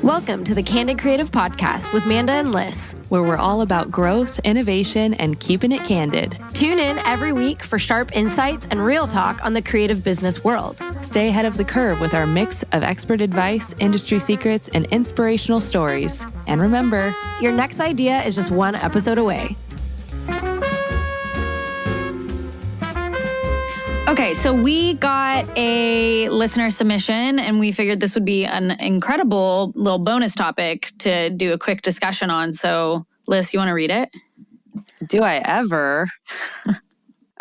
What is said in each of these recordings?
Welcome to the Candid Creative Podcast with Manda and Liz, where we're all about growth, innovation, and keeping it candid. Tune in every week for sharp insights and real talk on the creative business world. Stay ahead of the curve with our mix of expert advice, industry secrets, and inspirational stories. And remember, your next idea is just one episode away. Okay, so we got a listener submission and we figured this would be an incredible little bonus topic to do a quick discussion on. So, Liz, you want to read it? Do I ever?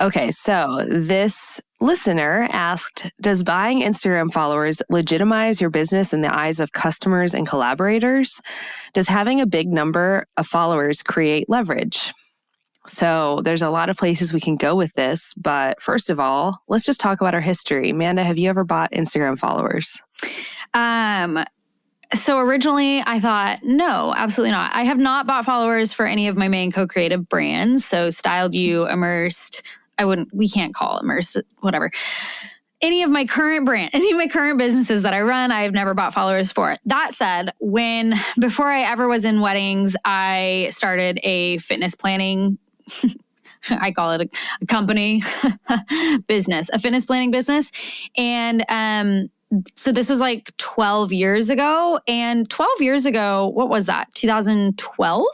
Okay, so this listener asked, does buying Instagram followers legitimize your business in the eyes of customers and collaborators? Does having a big number of followers create leverage? So there's a lot of places we can go with this, but first of all, let's just talk about our history. Manda, have you ever bought Instagram followers? So originally I thought, no, absolutely not. I have not bought followers for any of my main co-creative brands. So Styled You, Immersed, we can't call Immersed, whatever. Any of my current businesses that I run, I've never bought followers for. That said, before I ever was in weddings, I started a fitness planning I call it a company business, a fitness planning business. And so this was like 12 years ago. And 12 years ago, what was that? 2012?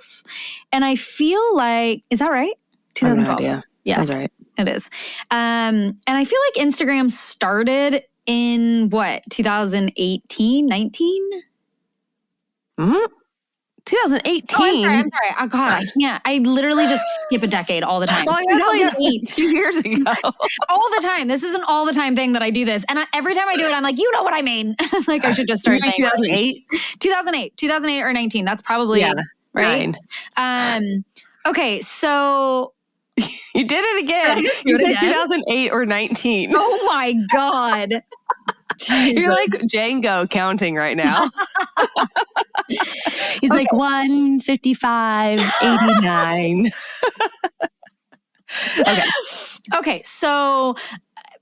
And I feel like, is that right? 2012. No idea. Yes, sounds right. It is. And I feel like Instagram started in 2018, 19? Mm-hmm. 2018. I'm sorry. Oh God, I can't. I literally just skip a decade all the time. Well, 2008, 2 years ago. All the time. This is an all the time thing that I do this. And every time I do it, I'm like, you know what I mean. Like I should just start saying 2008? 2008 or 19. That's probably right. 9. Okay, so you did it again. You said 2008 or 19. Oh my God. Jesus. You're like Django counting right now. He's like 155, 89. Okay. So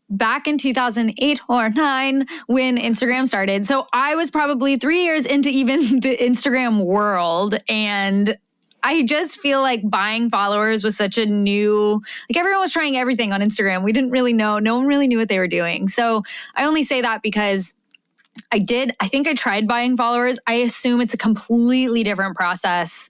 back in 2008 or 9 when Instagram started. So I was probably 3 years into even the Instagram world. And I just feel like buying followers was such a new, like everyone was trying everything on Instagram. We didn't really know. No one really knew what they were doing. So I only say that because I think I tried buying followers. I assume it's a completely different process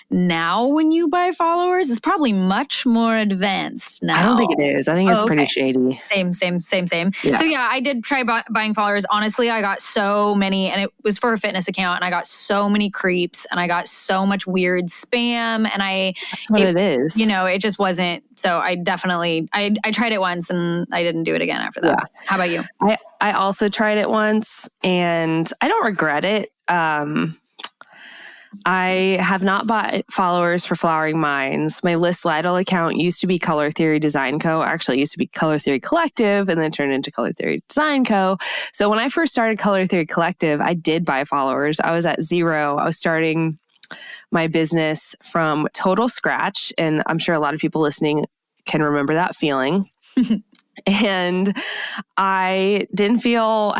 now when you buy followers. It's probably much more advanced now. I don't think it is. I think it's pretty shady. Same. Yeah. So yeah, I did try buying followers. Honestly, I got so many, and it was for a fitness account, and I got so many creeps, and I got so much weird spam, and That's what it is. It just wasn't. So I definitely, I tried it once, and I didn't do it again after that. Yeah. How about you? I also tried it once, and I don't regret it. I have not bought followers for Flowering Minds. My Liz Lytle account used to be Color Theory Design Co. Actually, it used to be Color Theory Collective and then turned into Color Theory Design Co. So when I first started Color Theory Collective, I did buy followers. I was at 0. I was starting my business from total scratch. And I'm sure a lot of people listening can remember that feeling. And I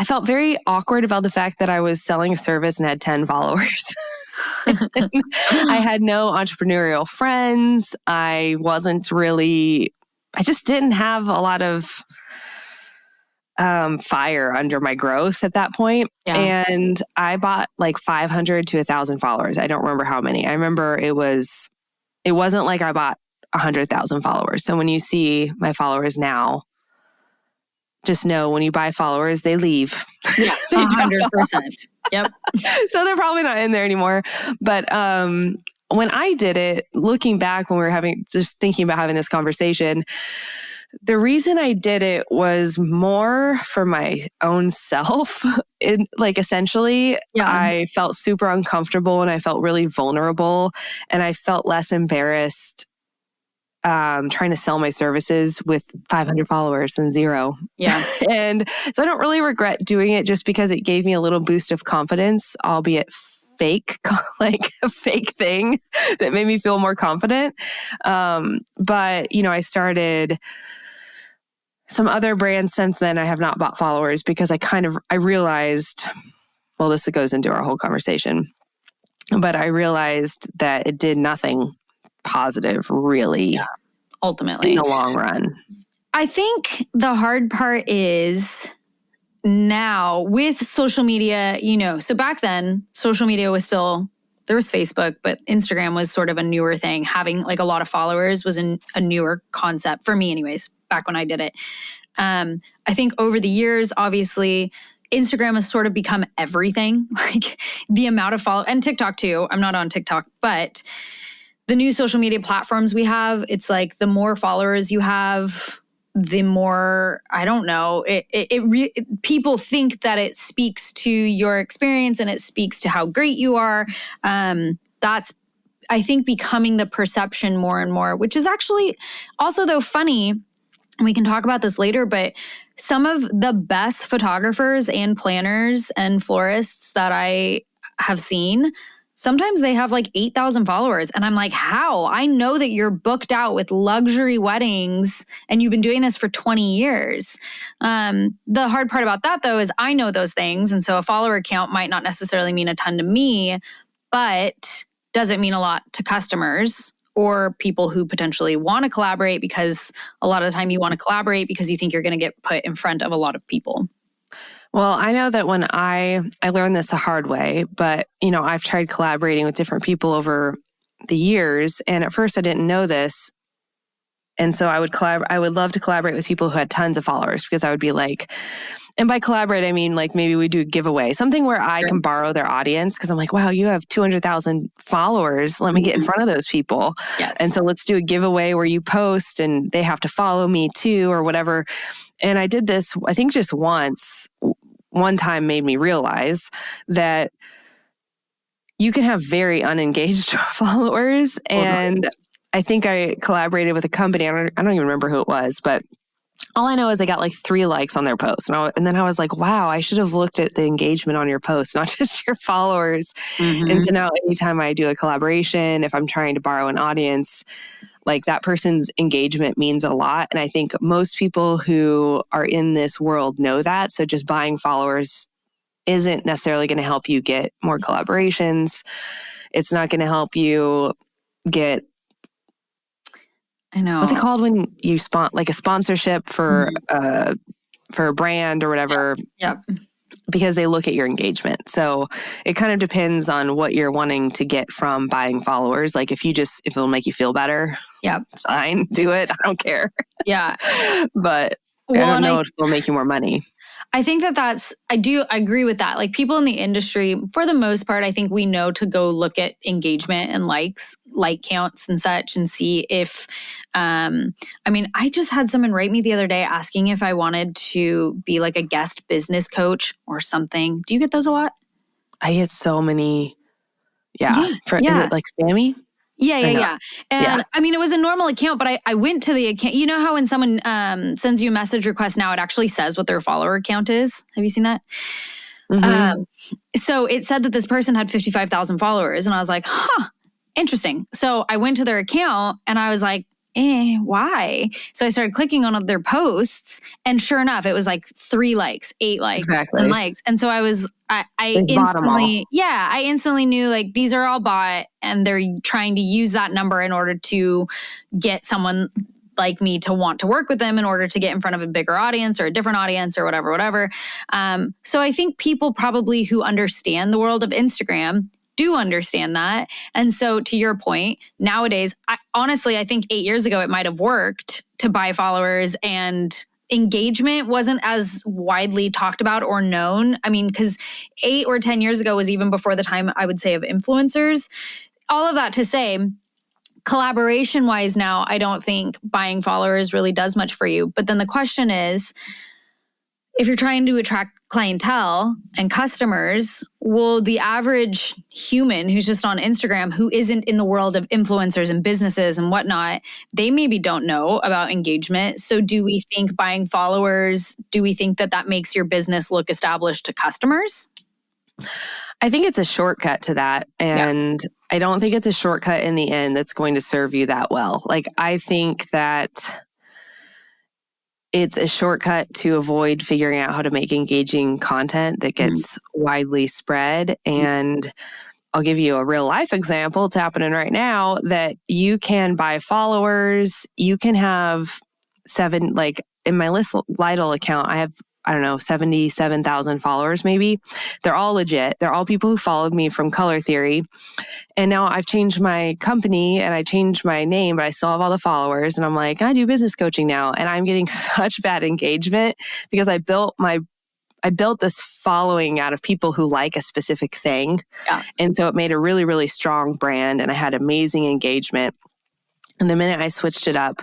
felt very awkward about the fact that I was selling a service and had 10 followers. I had no entrepreneurial friends. I just didn't have a lot of fire under my growth at that point. Yeah. And I bought like 500 to 1,000 followers. I don't remember how many. I remember it wasn't like I bought 100,000 followers. So when you see my followers now, just know when you buy followers, they leave. Yeah, 100%. Yep. So they're probably not in there anymore. But when I did it, looking back when we were just thinking about having this conversation, the reason I did it was more for my own self. Essentially, I felt super uncomfortable and I felt really vulnerable and I felt less embarrassed trying to sell my services with 500 followers and 0. Yeah. And so I don't really regret doing it just because it gave me a little boost of confidence, albeit fake, like a fake thing that made me feel more confident. But, I started some other brands since then, I have not bought followers because I realized, well, this goes into our whole conversation, but I realized that it did nothing positive really ultimately in the long run. I think the hard part is now with social media, so back then social media was still, there was Facebook, but Instagram was sort of a newer thing. Having like a lot of followers was a newer concept for me anyways, back when I did it. I think over the years, obviously, Instagram has sort of become everything, like the amount of follow, and TikTok too. I'm not on TikTok, but the new social media platforms we have, it's like the more followers you have, the more, I don't know, people think that it speaks to your experience and it speaks to how great you are. That's, I think, becoming the perception more and more, which is actually also, though, funny. We can talk about this later, but some of the best photographers and planners and florists that I have seen, sometimes they have like 8,000 followers. And I'm like, how? I know that you're booked out with luxury weddings and you've been doing this for 20 years. The hard part about that, though, is I know those things. And so a follower count might not necessarily mean a ton to me, but does it mean a lot to customers or people who potentially want to collaborate? Because a lot of the time you want to collaborate because you think you're going to get put in front of a lot of people. Well, I know that when I learned this the hard way, but I've tried collaborating with different people over the years, and at first I didn't know this. And so I would love to collaborate with people who had tons of followers, because I would be like, and by collaborate, I mean like maybe we do a giveaway, something where I can borrow their audience, because I'm like, wow, you have 200,000 followers. Let me get in front of those people. Yes. And so let's do a giveaway where you post and they have to follow me too or whatever. And I did this, I think just once. One time made me realize that you can have very unengaged followers. And I think I collaborated with a company. I don't even remember who it was, but all I know is I got like 3 likes on their post. And then I was like, wow, I should have looked at the engagement on your post, not just your followers. Mm-hmm. And so now anytime I do a collaboration, if I'm trying to borrow an audience, like that person's engagement means a lot. And I think most people who are in this world know that. So just buying followers isn't necessarily going to help you get more collaborations. It's not going to help you get, I know, what's it called when you like a sponsorship for a brand or whatever. Yep. Because they look at your engagement. So it kind of depends on what you're wanting to get from buying followers. Like if it'll make you feel better, fine, do it. I don't care. Yeah. But I don't know if it'll make you more money. I think I agree with that. Like people in the industry, for the most part, I think we know to go look at engagement and like counts and such and see if, I just had someone write me the other day asking if I wanted to be like a guest business coach or something. Do you get those a lot? I get so many. Yeah. Is it like spammy? Yeah. And it was a normal account, but I went to the account. You know how when someone sends you a message request now, it actually says what their follower count is? Have you seen that? Mm-hmm. So it said that this person had 55,000 followers. And I was like, interesting. So I went to their account and I was like, why? So I started clicking on their posts, and sure enough, it was like 3 likes, 8 likes, and likes. And so I instantly knew like these are all bot, and they're trying to use that number in order to get someone like me to want to work with them in order to get in front of a bigger audience or a different audience or whatever. So I think people probably who understand the world of Instagram do understand that. And so to your point, nowadays, I think 8 years ago, it might have worked to buy followers, and engagement wasn't as widely talked about or known. Because 8 or 10 years ago was even before the time, I would say, of influencers. All of that to say, collaboration wise now, I don't think buying followers really does much for you. But then the question is, if you're trying to attract clientele and customers, will the average human who's just on Instagram, who isn't in the world of influencers and businesses and whatnot, they maybe don't know about engagement. So do we think buying followers, do we think that makes your business look established to customers? I think it's a shortcut to that. And I don't think it's a shortcut in the end that's going to serve you that well. Like, I think that it's a shortcut to avoid figuring out how to make engaging content that gets widely spread. And I'll give you a real life example. It's happening right now that you can buy followers. You can have like in my List Lidl account, I have, I don't know, 77,000 followers maybe. They're all legit. They're all people who followed me from Color Theory. And now I've changed my company and I changed my name, but I still have all the followers. And I'm like, I do business coaching now. And I'm getting such bad engagement because I built this following out of people who like a specific thing. Yeah. And so it made a really, really strong brand and I had amazing engagement. And the minute I switched it up,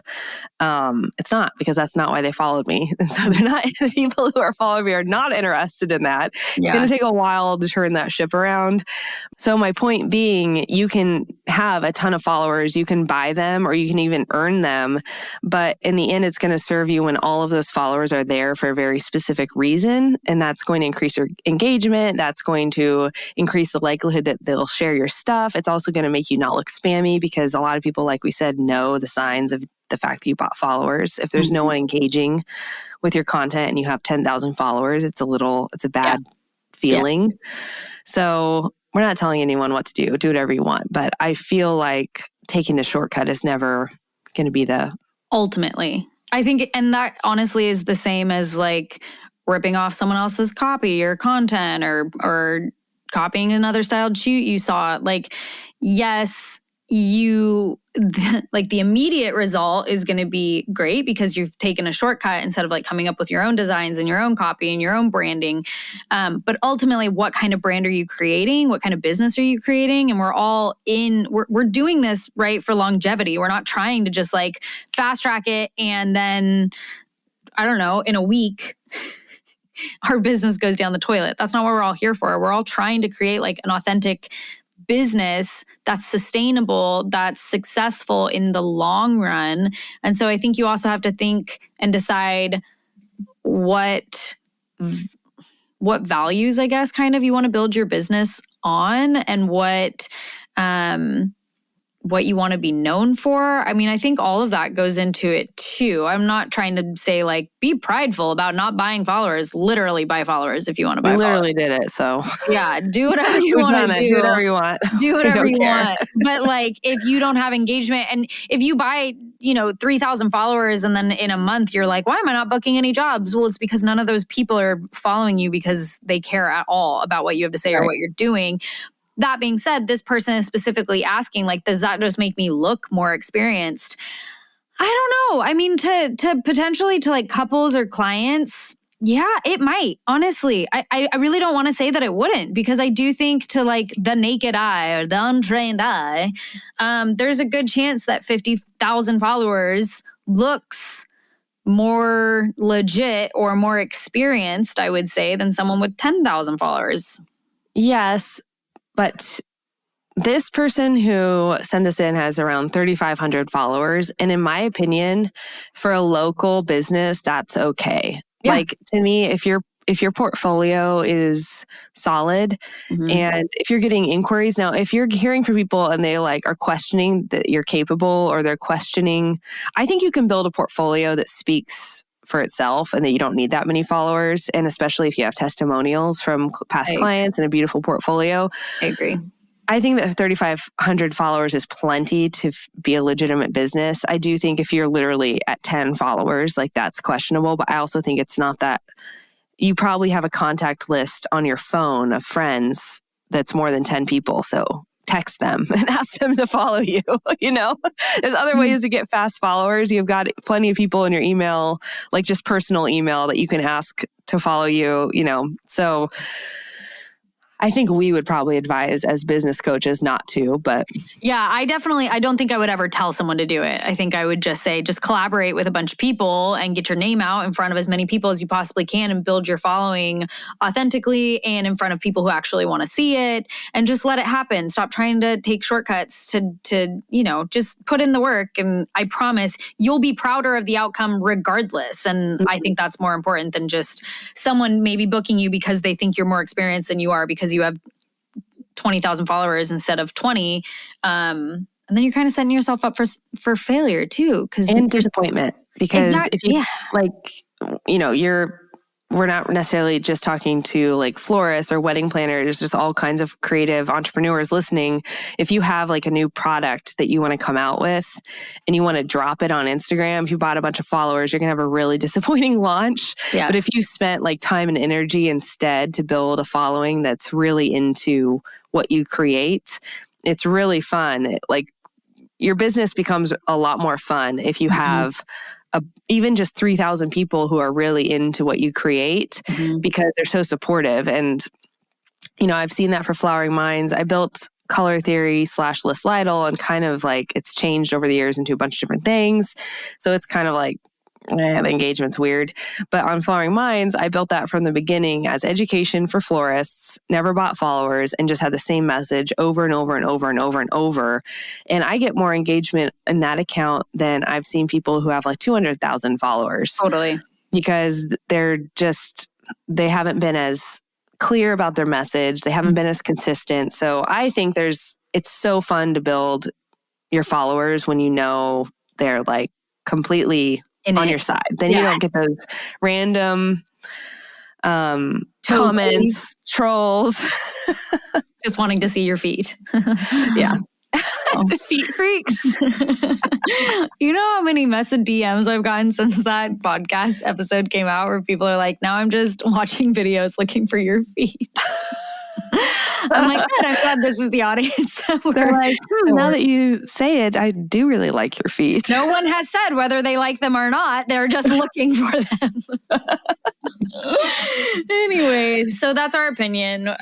it's not, because that's not why they followed me. And so the people who are following me are not interested in that. It's going to take a while to turn that ship around. So my point being, you can have a ton of followers, you can buy them, or you can even earn them. But in the end, it's going to serve you when all of those followers are there for a very specific reason. And that's going to increase your engagement. That's going to increase the likelihood that they'll share your stuff. It's also going to make you not look spammy, because a lot of people, like we said, know the signs of the fact that you bought followers. If there's no one engaging with your content and you have 10,000 followers, it's a bad feeling. Yes. So we're not telling anyone what to do. Do whatever you want. But I feel like taking the shortcut is never going to be the... Ultimately. I think, and that honestly is the same as like ripping off someone else's copy or content or copying another styled shoot you saw. Like, yes, like the immediate result is going to be great because you've taken a shortcut instead of like coming up with your own designs and your own copy and your own branding. But ultimately, what kind of brand are you creating? What kind of business are you creating? And we're doing this, right, for longevity. We're not trying to just like fast track it and then, I don't know, in a week, our business goes down the toilet. That's not what we're all here for. We're all trying to create like an authentic business that's sustainable, that's successful in the long run. And so I think you also have to think and decide what values, I guess, kind of you want to build your business on, and what you want to be known for. I mean, I think all of that goes into it too. I'm not trying to say like, be prideful about not buying followers. Literally buy followers if you want to buy followers. We literally did it, so. Yeah, do whatever you want to do. Do whatever you want. Do whatever you want. But like, if you don't have engagement, and if you buy, 3,000 followers and then in a month you're like, why am I not booking any jobs? Well, it's because none of those people are following you because they care at all about what you have to say or what you're doing. That being said, this person is specifically asking, like, does that just make me look more experienced? I don't know. I mean, to potentially to like couples or clients, yeah, it might. Honestly, I really don't want to say that it wouldn't, because I do think to like the naked eye or the untrained eye, there's a good chance that 50,000 followers looks more legit or more experienced, I would say, than someone with 10,000 followers. Yes. But this person who sent this in has around 3,500 followers. And in my opinion, for a local business, that's okay. Yeah. Like, to me, if your portfolio is solid and if you're getting inquiries, now, if you're hearing from people and they like are questioning that you're capable, or they're questioning, I think you can build a portfolio that speaks for itself and that you don't need that many followers. And especially if you have testimonials from past clients and a beautiful portfolio. I agree. I think that 3,500 followers is plenty to be a legitimate business. I do think if you're literally at 10 followers, like, that's questionable. But I also think it's not that. You probably have a contact list on your phone of friends that's more than 10 people. So text them and ask them to follow you. There's other ways to get fast followers. You've got plenty of people in your email, like just personal email, that you can ask to follow you, So I think we would probably advise as business coaches not to, but... Yeah, I don't think I would ever tell someone to do it. I think I would just say, just collaborate with a bunch of people and get your name out in front of as many people as you possibly can and build your following authentically and in front of people who actually want to see it, and just let it happen. Stop trying to take shortcuts to just put in the work. And I promise you'll be prouder of the outcome regardless. And I think that's more important than just someone maybe booking you because they think you're more experienced than you are because you have 20,000 followers instead of 20. And then you're kind of setting yourself up for failure too. And disappointment. Because if you we're not necessarily just talking to like florists or wedding planners, just all kinds of creative entrepreneurs listening. If you have like a new product that you want to come out with and you want to drop it on Instagram, if you bought a bunch of followers, you're going to have a really disappointing launch. Yes. But if you spent like time and energy instead to build a following that's really into what you create, it's really fun. Like your business becomes a lot more fun if you have even just 3,000 people who are really into what you create because they're so supportive. And, I've seen that for Flowering Minds. I built Color Theory / List Lidle, and kind of like it's changed over the years into a bunch of different things. So it's kind of like, the engagement's weird. But on Flowering Minds, I built that from the beginning as education for florists, never bought followers, and just had the same message over and over and over and over and over. And I get more engagement in that account than I've seen people who have like 200,000 followers. Totally. Because they haven't been as clear about their message. They haven't been as consistent. So I think it's so fun to build your followers when they're like completely on your side. Then you don't get those random comments, trolls. Just wanting to see your feet. Yeah. The feet freaks. You know how many DMs I've gotten since that podcast episode came out where people are like, now I'm just watching videos looking for your feet. I'm like, good, I'm glad this is the audience. They're like, now that you say it, I do really like your feet. No one has said whether they like them or not. They're just looking for them. Anyways, so that's our opinion.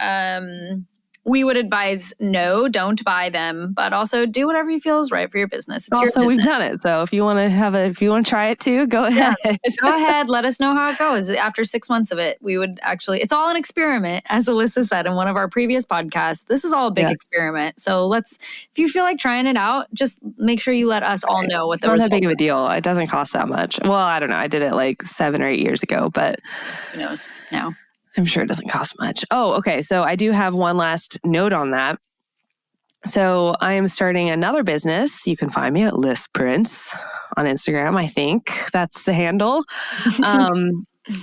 We would advise don't buy them, but also do whatever you feel is right for your business. It's also, your business. We've done it. So if you want to try it too, go ahead. Go ahead. Let us know how it goes. After 6 months of it, we would it's all an experiment. As Alyssa said in one of our previous podcasts, this is all a big experiment. So if you feel like trying it out, just make sure you let us all know what the results are. It's not that big of a deal. It doesn't cost that much. Well, I don't know. I did it like 7 or 8 years ago, but who knows now. I'm sure it doesn't cost much. Oh, okay. So I do have one last note on that. So I am starting another business. You can find me at List Prince on Instagram. I think that's the handle.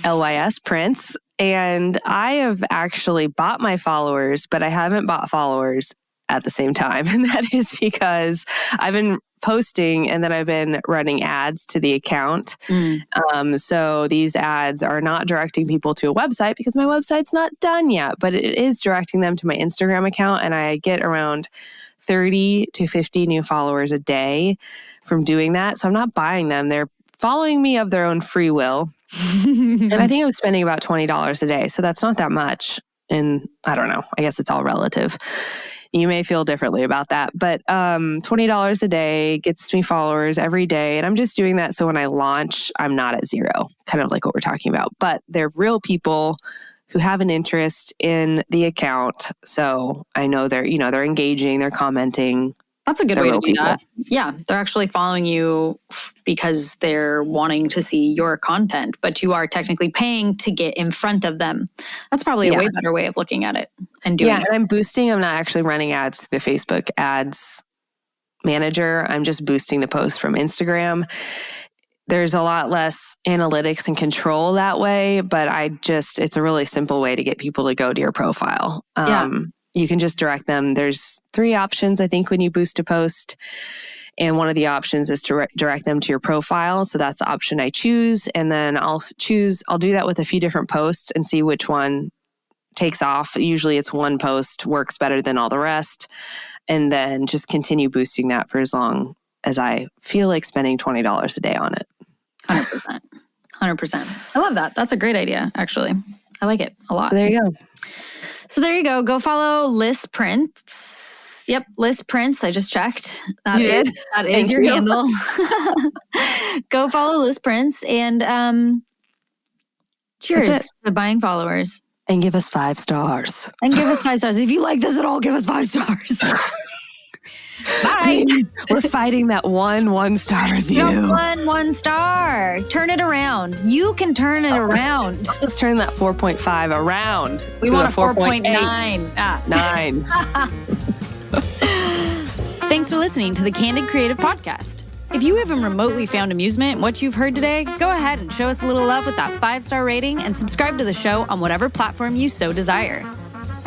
LYS Prince. And I have actually bought my followers, but I haven't bought followers at the same time. And that is because I've been posting and then I've been running ads to the account. So these ads are not directing people to a website because my website's not done yet, but it is directing them to my Instagram account. And I get around 30 to 50 new followers a day from doing that. So I'm not buying them. They're following me of their own free will. And I think I'm spending about $20 a day. So that's not that much. And I don't know. I guess it's all relative. You may feel differently about that, but $20 a day gets me followers every day. And I'm just doing that so when I launch, I'm not at zero, kind of like what we're talking about. But they're real people who have an interest in the account. So I know they're engaging, they're commenting. That's a good way to do that. Yeah, they're actually following you because they're wanting to see your content, but you are technically paying to get in front of them. That's probably a way better way of looking at it and doing it. And I'm boosting. I'm not actually running ads through the Facebook ads manager. I'm just boosting the posts from Instagram. There's a lot less analytics and control that way, but it's a really simple way to get people to go to your profile. You can just direct them. There's 3 options, I think, when you boost a post. And one of the options is to direct them to your profile. So that's the option I choose. And then I'll do that with a few different posts and see which one takes off. Usually it's one post works better than all the rest. And then just continue boosting that for as long as I feel like spending $20 a day on it. 100%. 100%. I love that. That's a great idea, actually. I like it a lot. So there you go. Go follow List Prince. Yep, List Prince. I just checked. That is your handle. Go follow List Prince and cheers to buying followers. And give us 5 stars. If you like this at all, give us 5 stars. Bye. We're fighting that 1-star review. 1 star. Turn it around. You can turn it around. Let's turn that 4.5 around. We want a 4.9. 9. Thanks thanks for listening to the Candid Creative Podcast. If you even remotely found amusement in what you've heard today, go ahead and show us a little love with that 5-star rating and subscribe to the show on whatever platform you so desire.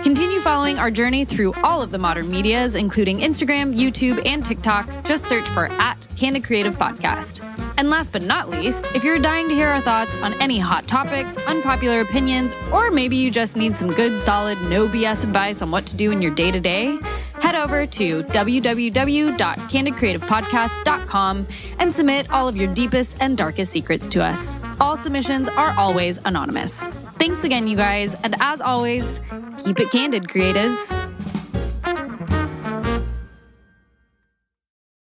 Continue following our journey through all of the modern medias, including Instagram, YouTube, and TikTok. Just search for @Candid Creative Podcast. And last but not least, if you're dying to hear our thoughts on any hot topics, unpopular opinions, or maybe you just need some good, solid, no BS advice on what to do in your day-to-day, head over to www.candidcreativepodcast.com and submit all of your deepest and darkest secrets to us. All submissions are always anonymous. Thanks again, you guys, and as always, keep it candid, creatives.